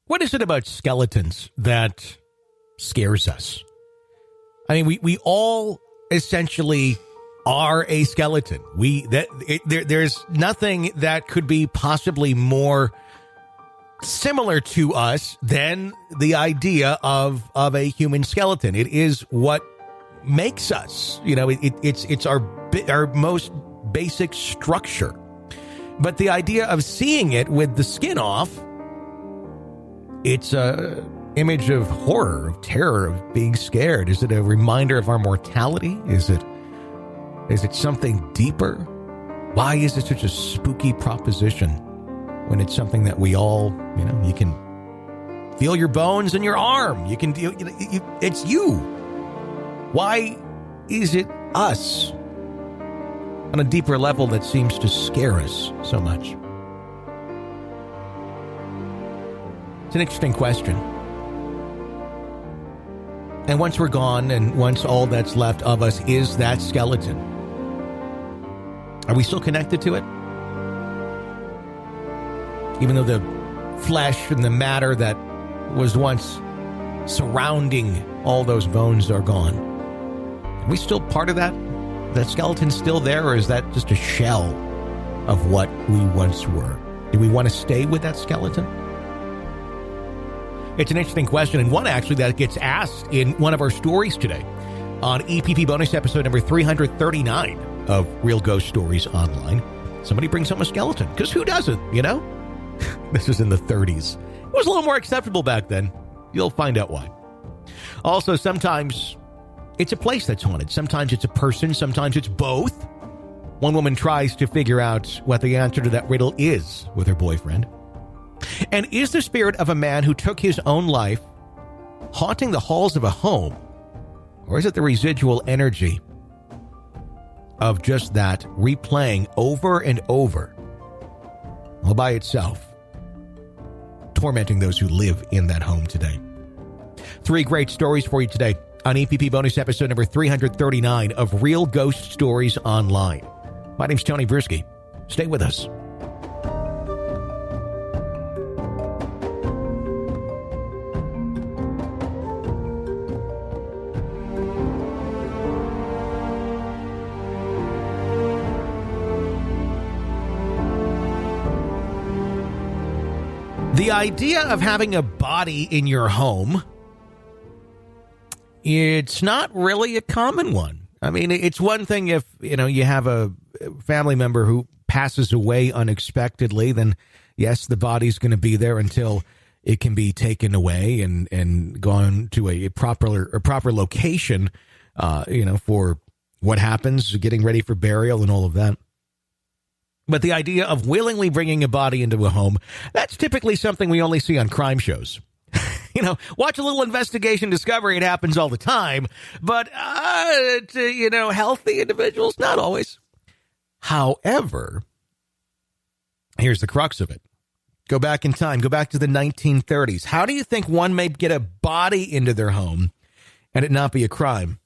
What is it about skeletons that scares us? I mean, we all essentially are a skeleton. There's nothing that could be possibly more similar to us than the idea of a human skeleton. It is what makes us. You know, it's our most basic structure. But the idea of seeing it with the skin off, it's a image of horror, of terror, of being scared. Is it a reminder of our mortality? Is it something deeper? Why is it such a spooky proposition when it's something that we all, you can feel your bones in your arm. You can feel, it's you. Why is it us on a deeper level that seems to scare us so much? It's an interesting question. And once we're gone, and once all that's left of us is that skeleton, are we still connected to it? Even though the flesh and the matter that was once surrounding all those bones are gone, are we still part of that? That skeleton still there, or is that just a shell of what we once were? Do we want to stay with that skeleton? It's an interesting question, and one actually that gets asked in one of our stories today on EPP bonus episode number 339 of Real Ghost Stories Online. Somebody brings home a skeleton, because who doesn't, This was in the 30s. It was a little more acceptable back then. You'll find out why. Also, sometimes it's a place that's haunted. Sometimes it's a person. Sometimes it's both. One woman tries to figure out what the answer to that riddle is with her boyfriend. And is the spirit of a man who took his own life haunting the halls of a home? Or is it the residual energy of just that replaying over and over, all by itself, tormenting those who live in that home today? 3 great stories for you today on EPP bonus episode number 339 of Real Ghost Stories Online. My name's Tony Bruschi. Stay with us. The idea of having a body in your home, it's not really a common one. I mean, it's one thing if, you have a family member who passes away unexpectedly, then yes, the body's going to be there until it can be taken away and gone to a proper location, for what happens, getting ready for burial and all of that. But the idea of willingly bringing a body into a home, that's typically something we only see on crime shows. Watch a little investigation discovery. It happens all the time. But, healthy individuals, not always. However, here's the crux of it. Go back in time. Go back to the 1930s. How do you think one may get a body into their home and it not be a crime?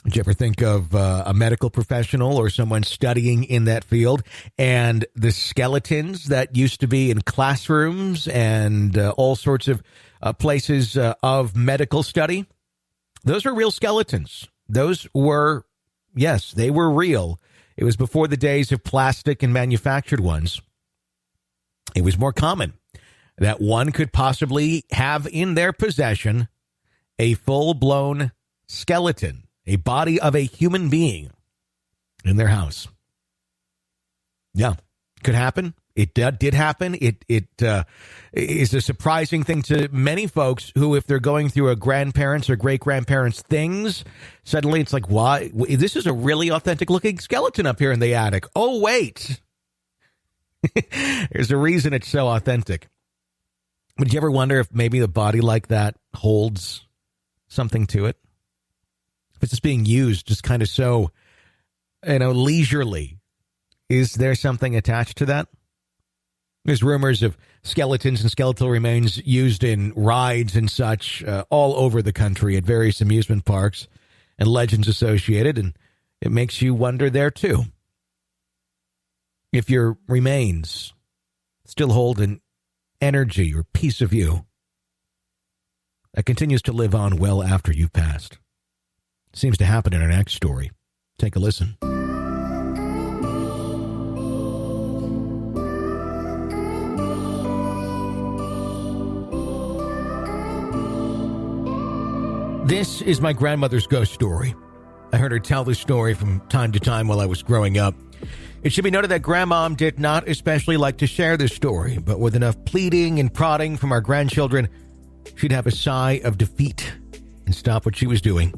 Did you ever think of a medical professional or someone studying in that field and the skeletons that used to be in classrooms and all sorts of places of medical study? Those are real skeletons. Those were, yes, they were real. It was before the days of plastic and manufactured ones. It was more common that one could possibly have in their possession a full-blown skeleton, a body of a human being in their house. Yeah, could happen. It did happen. It is a surprising thing to many folks who, if they're going through a grandparents' or great-grandparents' things, suddenly it's like, why? This is a really authentic-looking skeleton up here in the attic. Oh, wait. There's a reason it's so authentic. Would you ever wonder if maybe a body like that holds something to it? If it's just being used just kind of so, leisurely, is there something attached to that? There's rumors of skeletons and skeletal remains used in rides and such all over the country at various amusement parks and legends associated, and it makes you wonder there too. If your remains still hold an energy or piece of you that continues to live on well after you've passed. Seems to happen in our next story. Take a listen. This is my grandmother's ghost story. I heard her tell this story from time to time while I was growing up. It should be noted that Grandmom did not especially like to share this story, but with enough pleading and prodding from our grandchildren, she'd have a sigh of defeat and stop what she was doing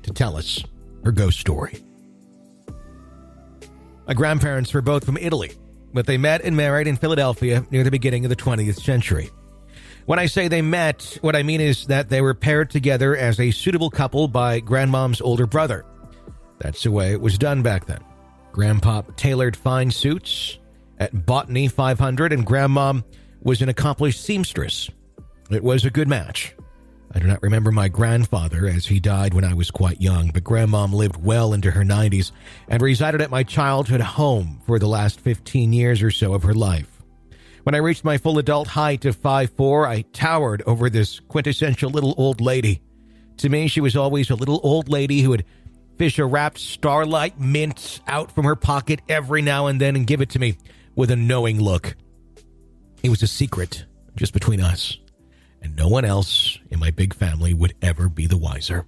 to tell us her ghost story. My grandparents were both from Italy, but they met and married in Philadelphia near the beginning of the 20th century. When I say they met, what I mean is that they were paired together as a suitable couple by Grandmom's older brother. That's the way it was done back then. Grandpop tailored fine suits at Botany 500, and Grandmom was an accomplished seamstress. It was a good match. I do not remember my grandfather, as he died when I was quite young, but Grandmom lived well into her 90s and resided at my childhood home for the last 15 years or so of her life. When I reached my full adult height of 5'4", I towered over this quintessential little old lady. To me, she was always a little old lady who would fish a wrapped Starlight mint out from her pocket every now and then and give it to me with a knowing look. It was a secret just between us, and no one else in my big family would ever be the wiser.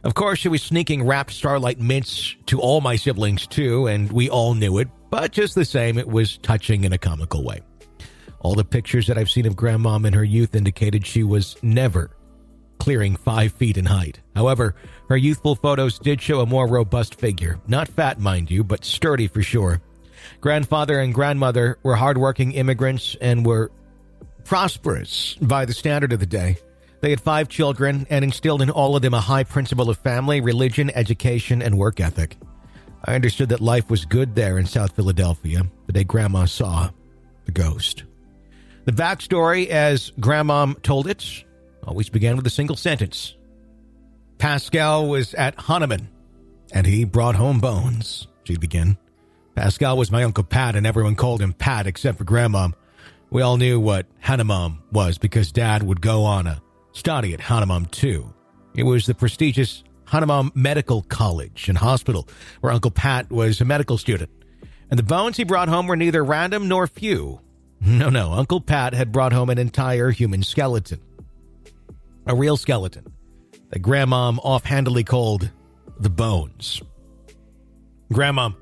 Of course, she was sneaking wrapped Starlight mints to all my siblings too, and we all knew it, but just the same, it was touching in a comical way. All the pictures that I've seen of Grandmom in her youth indicated she was never clearing 5 feet in height. However, her youthful photos did show a more robust figure. Not fat, mind you, but sturdy for sure. Grandfather and grandmother were hardworking immigrants and were prosperous by the standard of the day. They had 5 children and instilled in all of them a high principle of family, religion, education, and work ethic. I understood that life was good there in South Philadelphia the day Grandma saw the ghost. The backstory, as Grandmom told it, always began with a single sentence. Pascal was at Hahnemann, and he brought home bones, she'd begin. Pascal was my Uncle Pat, and everyone called him Pat except for Grandmom. We all knew what Hahnemann was because Dad would go on a study at Hahnemann too. It was the prestigious Hahnemann Medical College and Hospital, where Uncle Pat was a medical student. And the bones he brought home were neither random nor few. No, Uncle Pat had brought home an entire human skeleton. A real skeleton that Grandmom offhandedly called the bones. Grandmom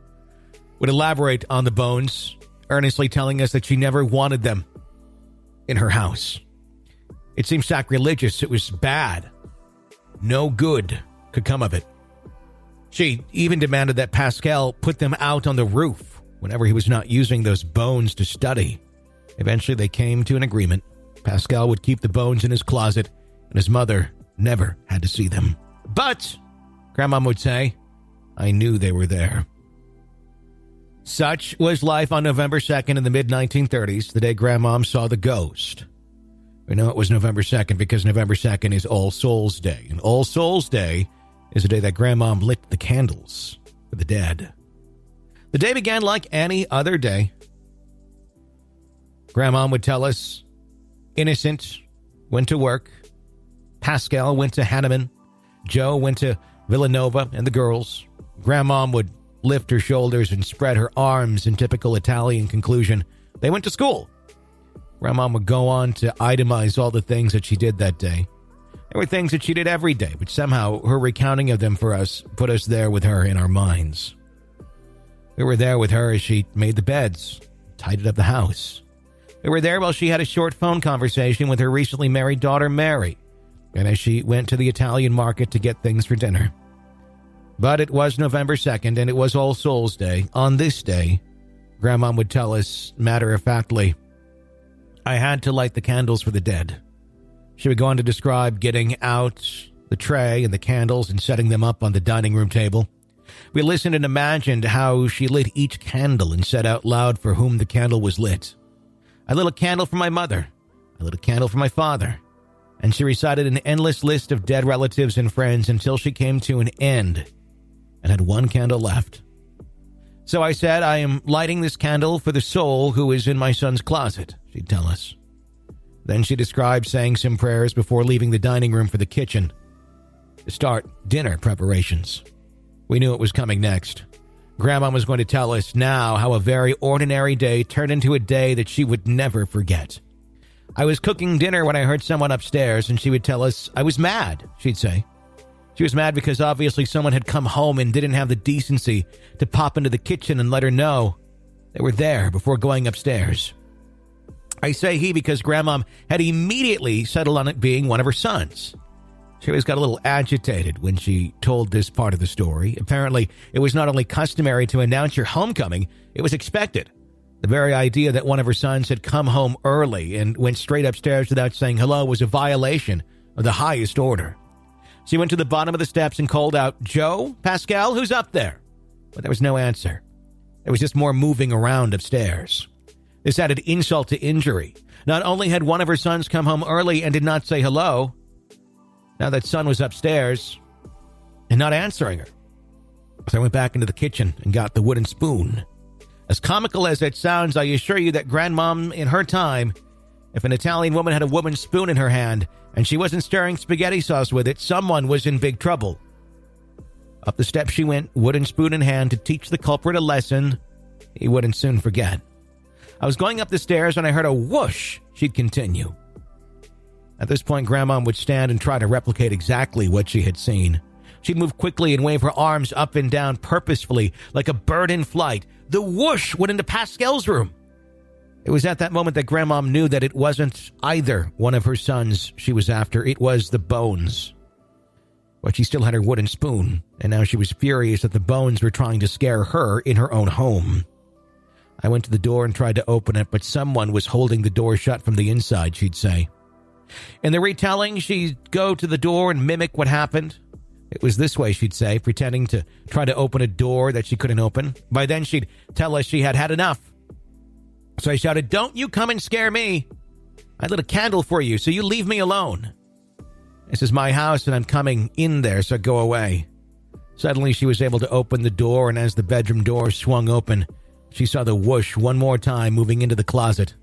would elaborate on the bones, earnestly telling us that she never wanted them in her house. It seemed sacrilegious. It was bad. No good could come of it. She even demanded that Pascal put them out on the roof whenever he was not using those bones to study. Eventually, they came to an agreement. Pascal would keep the bones in his closet, and his mother never had to see them. But, Grandmom would say, I knew they were there. Such was life on November 2nd in the mid-1930s, the day Grandmom saw the ghost. We know it was November 2nd because November 2nd is All Souls Day, and All Souls Day is the day that Grandmom lit the candles for the dead. The day began like any other day. Grandmom would tell us, Innocent went to work, Pascal went to Hahnemann, Joe went to Villanova and the girls. Grandmom would lift her shoulders and spread her arms in typical Italian conclusion. They went to school. Grandmom would go on to itemize all the things that she did that day. There were things that she did every day, but somehow her recounting of them for us put us there with her in our minds. We were there with her as she made the beds, tidied up the house. We were there while she had a short phone conversation with her recently married daughter, Mary, and as she went to the Italian market to get things for dinner. But it was November 2nd, and it was All Souls Day. On this day, Grandmom would tell us, matter-of-factly, I had to light the candles for the dead. She would go on to describe getting out the tray and the candles and setting them up on the dining room table. We listened and imagined how she lit each candle and said out loud for whom the candle was lit. I lit a candle for my mother. I lit a candle for my father. And she recited an endless list of dead relatives and friends until she came to an end and had one candle left. So I said, I am lighting this candle for the soul who is in my son's closet, she'd tell us. Then she described saying some prayers before leaving the dining room for the kitchen to start dinner preparations. We knew it was coming next. Grandma was going to tell us now how a very ordinary day turned into a day that she would never forget. I was cooking dinner when I heard someone upstairs, and she would tell us I was mad, she'd say. She was mad because obviously someone had come home and didn't have the decency to pop into the kitchen and let her know they were there before going upstairs. I say he because Grandma had immediately settled on it being one of her sons. She always got a little agitated when she told this part of the story. Apparently, it was not only customary to announce your homecoming, it was expected. The very idea that one of her sons had come home early and went straight upstairs without saying hello was a violation of the highest order. She went to the bottom of the steps and called out, "Joe? Pascal? Who's up there?" But there was no answer. There was just more moving around upstairs. This added insult to injury. Not only had one of her sons come home early and did not say hello, now that son was upstairs and not answering her. So I went back into the kitchen and got the wooden spoon. As comical as it sounds, I assure you that Grandmom in her time, if an Italian woman had a wooden spoon in her hand and she wasn't stirring spaghetti sauce with it, someone was in big trouble. Up the steps she went, wooden spoon in hand, to teach the culprit a lesson he wouldn't soon forget. I was going up the stairs when I heard a whoosh, she'd continue. At this point, Grandma would stand and try to replicate exactly what she had seen. She'd move quickly and wave her arms up and down purposefully, like a bird in flight. The whoosh went into Pascal's room. It was at that moment that Grandma knew that it wasn't either one of her sons she was after. It was the Bones. But she still had her wooden spoon, and now she was furious that the Bones were trying to scare her in her own home. I went to the door and tried to open it, but someone was holding the door shut from the inside, she'd say. In the retelling, she'd go to the door and mimic what happened. It was this way, she'd say, pretending to try to open a door that she couldn't open. By then, she'd tell us she had had enough. So I shouted, "Don't you come and scare me. I lit a candle for you, so you leave me alone. This is my house, and I'm coming in there, so go away." Suddenly, she was able to open the door, and as the bedroom door swung open, she saw the whoosh one more time moving into the closet.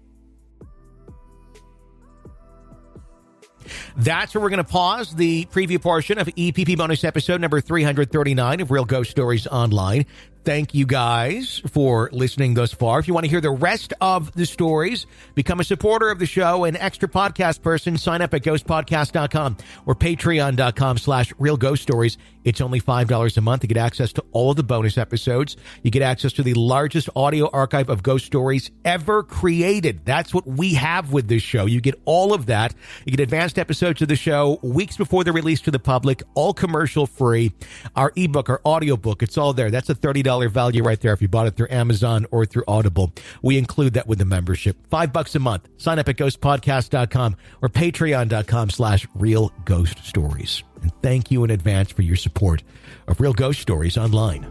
That's where we're going to pause the preview portion of EPP bonus episode number 339 of Real Ghost Stories Online. Thank you guys for listening thus far. If you want to hear the rest of the stories, become a supporter of the show, an extra podcast person, sign up at ghostpodcast.com or patreon.com/Real Ghost Stories. It's only $5 a month. You get access to all of the bonus episodes. You get access to the largest audio archive of ghost stories ever created. That's what we have with this show. You get all of that. You get advanced episodes of the show weeks before they're released to the public, all commercial free. Our ebook, our audiobook, it's all there. That's a $30 value right there if you bought it through Amazon or through Audible. We include that with the membership. $5 a month. Sign up at ghostpodcast.com or patreon.com/Real Ghost Stories. And thank you in advance for your support of Real Ghost Stories Online.